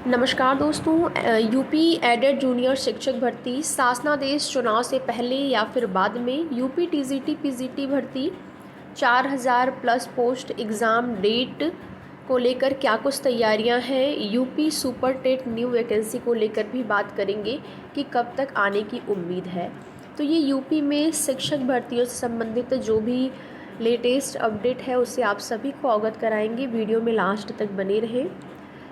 नमस्कार दोस्तों, UP added junior शिक्षक भर्ती शासनादेश चुनाव से पहले या फिर बाद में यूपी टीजीटी पीजीटी भर्ती 4000 प्लस पोस्ट एग्ज़ाम डेट को लेकर क्या कुछ तैयारियां हैं। UP super TET new vacancy को लेकर भी बात करेंगे कि कब तक आने की उम्मीद है। तो ये यूपी में शिक्षक भर्तियों से संबंधित जो भी लेटेस्ट अपडेट है उससे आप सभी को अवगत कराएंगे। वीडियो में लास्ट तक बने रहें।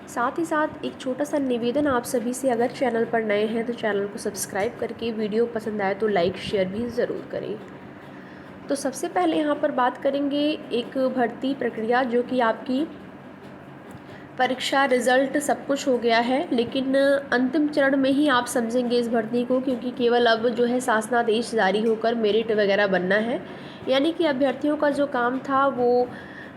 साथ ही साथ एक छोटा सा निवेदन आप सभी से, अगर चैनल पर नए हैं तो चैनल को सब्सक्राइब करके वीडियो पसंद आए तो लाइक शेयर भी ज़रूर करें। तो सबसे पहले यहाँ पर बात करेंगे एक भर्ती प्रक्रिया जो कि आपकी परीक्षा रिज़ल्ट सब कुछ हो गया है, लेकिन अंतिम चरण में ही आप समझेंगे इस भर्ती को, क्योंकि केवल अब जो है शासनादेश जारी होकर मेरिट वगैरह बनना है। यानी कि अभ्यर्थियों का जो काम था वो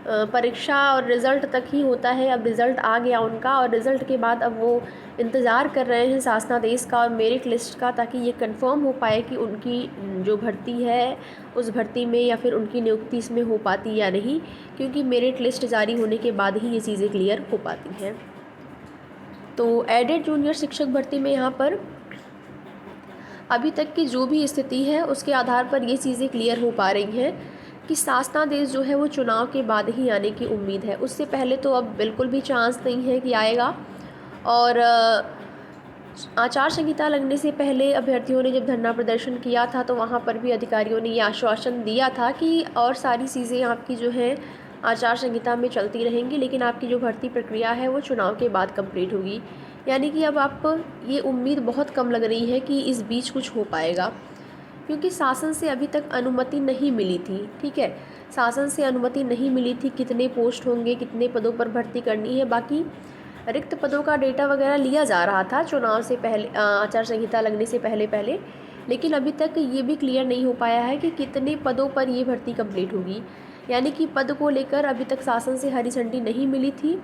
परीक्षा और रिज़ल्ट तक ही होता है। अब रिज़ल्ट आ गया उनका और रिज़ल्ट के बाद अब वो इंतज़ार कर रहे हैं शासनादेश का और मेरिट लिस्ट का, ताकि ये कंफर्म हो पाए कि उनकी जो भर्ती है उस भर्ती में या फिर उनकी नियुक्ति इसमें हो पाती या नहीं, क्योंकि मेरिट लिस्ट जारी होने के बाद ही ये चीज़ें क्लियर हो पाती हैं। तो एडेड जूनियर शिक्षक भर्ती में यहाँ पर अभी तक की जो भी स्थिति है उसके आधार पर ये चीज़ें क्लियर हो पा रही हैं कि शासनादेश जो है वो चुनाव के बाद ही आने की उम्मीद है। उससे पहले तो अब बिल्कुल भी चांस नहीं है कि आएगा। और आचार संहिता लगने से पहले अभ्यर्थियों ने जब धरना प्रदर्शन किया था तो वहाँ पर भी अधिकारियों ने ये आश्वासन दिया था कि और सारी चीज़ें आपकी जो है आचार संहिता में चलती रहेंगी, लेकिन आपकी जो भर्ती प्रक्रिया है वो चुनाव के बाद कंप्लीट होगी। यानी कि अब आप ये उम्मीद बहुत कम लग रही है कि इस बीच कुछ हो पाएगा, क्योंकि शासन से अभी तक अनुमति नहीं मिली थी। ठीक है, शासन से अनुमति नहीं मिली थी कितने पोस्ट होंगे, कितने पदों पर भर्ती करनी है। बाकी रिक्त पदों का डेटा वगैरह लिया जा रहा था चुनाव से पहले, आचार संहिता लगने से पहले, लेकिन अभी तक ये भी क्लियर नहीं हो पाया है कि कितने पदों पर ये भर्ती कंप्लीट होगी। यानी कि पद को लेकर अभी तक शासन से हरी झंडी नहीं मिली थी,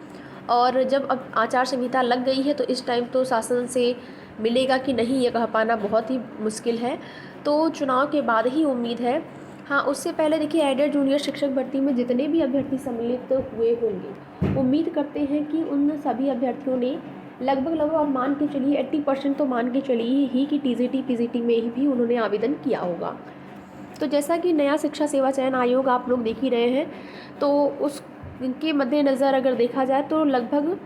और जब अब आचार संहिता लग गई है तो इस टाइम तो शासन से मिलेगा कि नहीं ये कह पाना बहुत ही मुश्किल है। तो चुनाव के बाद ही उम्मीद है। हाँ, उससे पहले देखिए, एडेड जूनियर शिक्षक भर्ती में जितने भी अभ्यर्थी सम्मिलित हुए होंगे, उम्मीद करते हैं कि उन सभी अभ्यर्थियों ने लगभग आप मान के चलिए 80% तो मान के चलिए ही कि टीजीटी पीजीटी में ही भी उन्होंने आवेदन किया होगा। तो जैसा कि नया शिक्षा सेवा चयन आयोग आप लोग देख ही रहे हैं, तो उसके मद्देनज़र अगर देखा जाए तो लगभग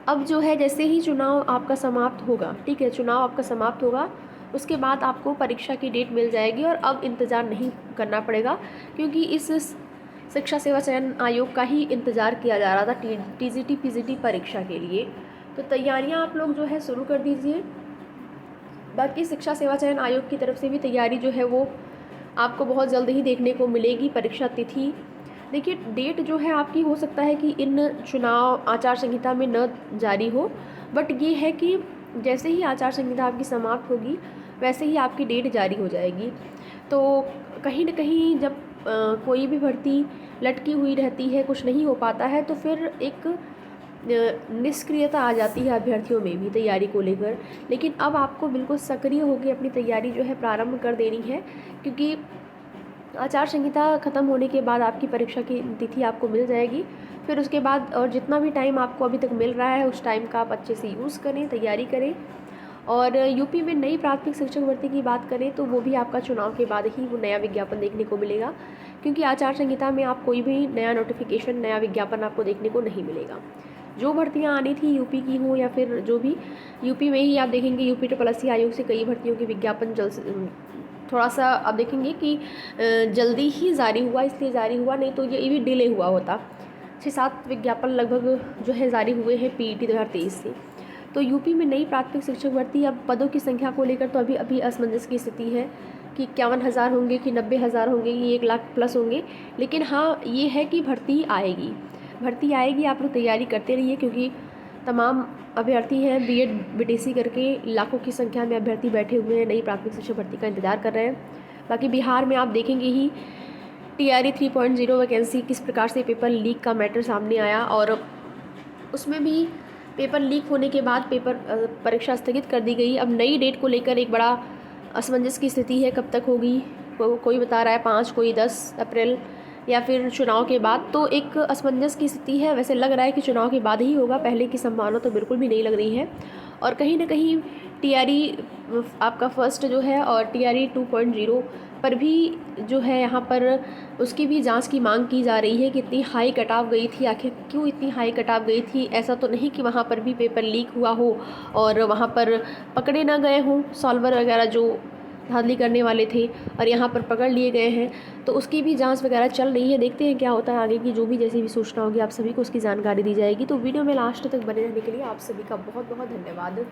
अब जो है जैसे ही चुनाव आपका समाप्त होगा, ठीक है, चुनाव आपका समाप्त होगा उसके बाद आपको परीक्षा की डेट मिल जाएगी और अब इंतज़ार नहीं करना पड़ेगा, क्योंकि इस शिक्षा सेवा चयन आयोग का ही इंतज़ार किया जा रहा था टीजीटी पीजीटी परीक्षा के लिए। तो तैयारियां आप लोग जो है शुरू कर दीजिए। बाकी शिक्षा सेवा चयन आयोग की तरफ से भी तैयारी जो है वो आपको बहुत जल्द ही देखने को मिलेगी। परीक्षा तिथि देखिए, डेट जो है आपकी हो सकता है कि इन चुनाव आचार संहिता में न जारी हो, बट ये है कि जैसे ही आचार संहिता आपकी समाप्त होगी वैसे ही आपकी डेट जारी हो जाएगी। तो कहीं न कहीं जब कोई भी भर्ती लटकी हुई रहती है, कुछ नहीं हो पाता है, तो फिर एक निष्क्रियता आ जाती है अभ्यर्थियों में भी तैयारी को लेकर। लेकिन अब आपको बिल्कुल सक्रिय होकर अपनी तैयारी जो है प्रारंभ कर देनी है, क्योंकि आचार संहिता ख़त्म होने के बाद आपकी परीक्षा की तिथि आपको मिल जाएगी। फिर उसके बाद और जितना भी टाइम आपको अभी तक मिल रहा है उस टाइम का आप अच्छे से यूज़ करें, तैयारी करें। और यूपी में नई प्राथमिक शिक्षक भर्ती की बात करें तो वो भी आपका चुनाव के बाद ही वो नया विज्ञापन देखने को मिलेगा, क्योंकि आचार संहिता में आप कोई भी नया नोटिफिकेशन, नया विज्ञापन आपको देखने को नहीं मिलेगा। जो भर्तियां आनी थी यूपी की हो या फिर जो भी, यूपी में ही आप देखेंगे UPSSC आयोग से कई भर्तियों के विज्ञापन थोड़ा सा आप देखेंगे कि जल्दी ही जारी हुआ, इसलिए जारी हुआ, नहीं तो ये भी डिले हुआ होता। 6-7 विज्ञापन लगभग जो है जारी हुए हैं PET 2023 से। तो यूपी में नई प्राथमिक शिक्षक भर्ती, अब पदों की संख्या को लेकर तो अभी असमंजस की स्थिति है कि 51,000 होंगे कि 90,000 होंगे कि 1 लाख प्लस होंगे। लेकिन हाँ, ये है कि भर्ती आएगी। आप लोग तैयारी करते रहिए, क्योंकि तमाम अभ्यर्थी हैं BEd BTC करके लाखों की संख्या में अभ्यर्थी बैठे हुए हैं, नई प्राथमिक शिक्षक भर्ती का इंतजार कर रहे हैं। बाकी बिहार में आप देखेंगे ही TRE 3.0 वैकेंसी किस प्रकार से पेपर लीक का मैटर सामने आया, और उसमें भी पेपर लीक होने के बाद परीक्षा स्थगित कर दी गई। अब नई डेट को लेकर एक बड़ा असमंजस की स्थिति है, कब तक होगी। कोई बता रहा है 5, कोई 10 अप्रैल, या फिर चुनाव के बाद, तो एक असमंजस की स्थिति है। वैसे लग रहा है कि चुनाव के बाद ही होगा, पहले की संभावना तो बिल्कुल भी नहीं लग रही है। और कहीं ना कहीं टीआरई आपका फर्स्ट जो है और टीआरई 2.0 पर भी जो है यहाँ पर उसकी भी जांच की मांग की जा रही है कि इतनी हाई कटाव गई थी, आखिर क्यों इतनी हाई कटाव गई थी। ऐसा तो नहीं कि वहाँ पर भी पेपर लीक हुआ हो और वहाँ पर पकड़े ना गए हों सॉल्वर वगैरह जो धांधली करने वाले थे और यहाँ पर पकड़ लिए गए हैं, तो उसकी भी जांच वगैरह चल रही है। देखते हैं क्या होता है आगे की, जो भी जैसी भी सूचना होगी आप सभी को उसकी जानकारी दी जाएगी। तो वीडियो में लास्ट तक बने रहने के लिए आप सभी का बहुत बहुत धन्यवाद।